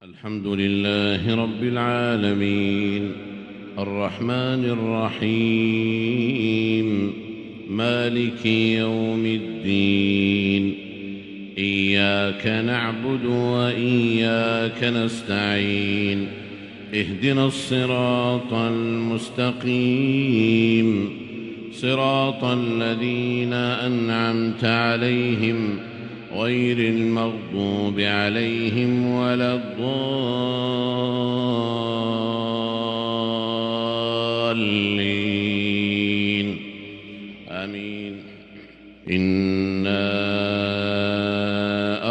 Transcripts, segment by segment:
الحمد لله رب العالمين الرحمن الرحيم مالك يوم الدين إياك نعبد وإياك نستعين اهدنا الصراط المستقيم صراط الذين أنعمت عليهم غير المغضوب عليهم ولا الضالين آمين. إنا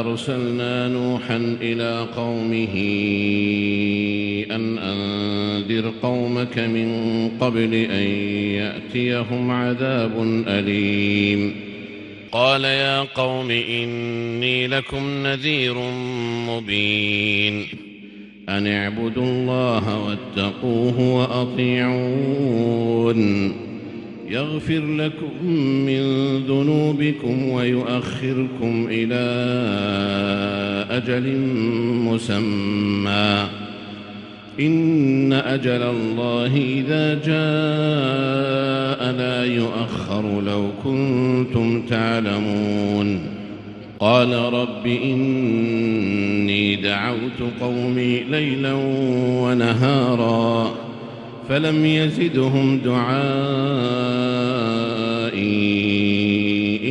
أرسلنا نوحا إلى قومه أن أنذر قومك من قبل أن يأتيهم عذاب أليم. قال يا قوم إني لكم نذير مبين أن اعبدوا الله واتقوه وأطيعون يغفر لكم من ذنوبكم ويؤخركم إلى أجل مسمى إن أجل الله إذا جاء لا يؤخر لو كنتم تعلمون. قال رب إني دعوت قومي ليلا ونهارا فلم يزدهم دعائي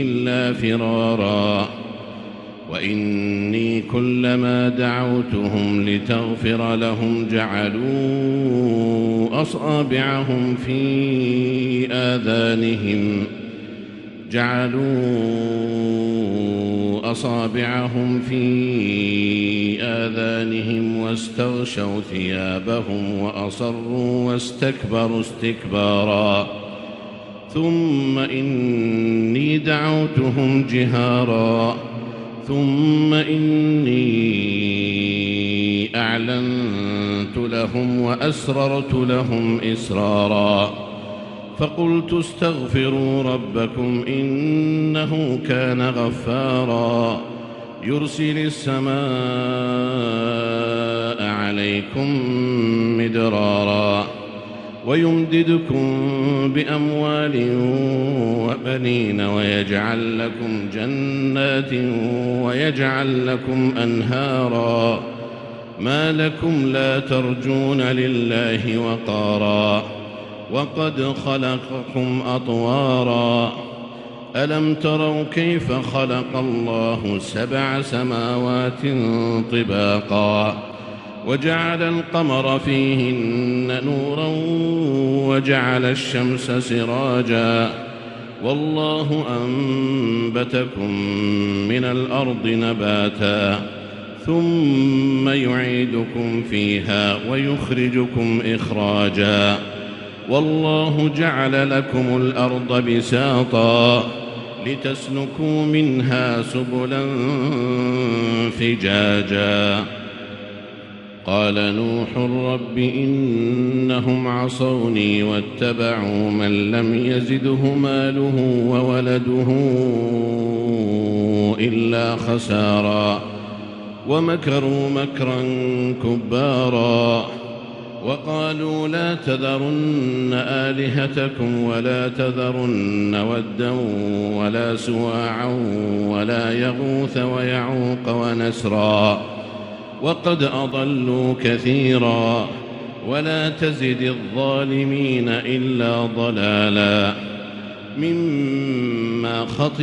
إلا فرارا وإني كلما دعوتهم لتغفر لهم جعلوا أصابعهم في آذانهم واستغشوا ثيابهم وأصروا واستكبروا استكبارا ثم إني دعوتهم جهارا ثم إني أعلنت لهم وأسررت لهم إسرارا فقلت استغفروا ربكم إنه كان غفارا يرسل السماء عليكم مدرارا ويمددكم بأموال وبنين ويجعل لكم جنات ويجعل لكم أنهارا ما لكم لا ترجون لله وقارا وقد خلقكم أطوارا ألم تروا كيف خلق الله 7 سماوات طباقا وجعل القمر فيهن نورا وجعل الشمس سراجا والله أنبتكم من الأرض نباتا ثم يعيدكم فيها ويخرجكم إخراجا والله جعل لكم الأرض بساطا لتسلكوا منها سبلا فجاجا. قال نوح رب إنهم عصوني واتبعوا من لم يزده ماله وولده إلا خسارا ومكروا مكرا كبارا وقالوا لا تذرن آلهتكم ولا تذرن ودا ولا سواعا ولا يغوث ويعوق ونسرا وقد أضلوا كثيرا ولا تزد الظالمين إلا ضلالا مما خطيئاتهم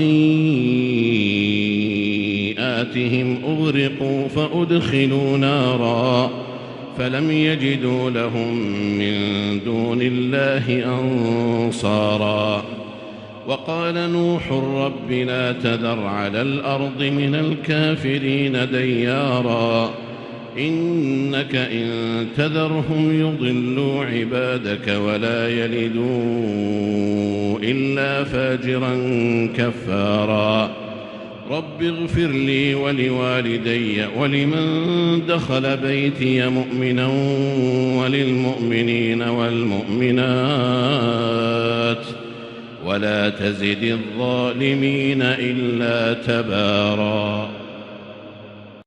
أغرقوا فأدخلوا نارا فلم يجدوا لهم من دون الله أنصارا وقال نوح رب لا تذر على الأرض من الكافرين ديارا إنك إن تذرهم يضلوا عبادك ولا يلدوا إلا فاجرا كفارا رب اغفر لي ولوالدي ولمن دخل بيتي مؤمنا وللمؤمنين والمؤمنات ولا تزد الظالمين إلا تبارا.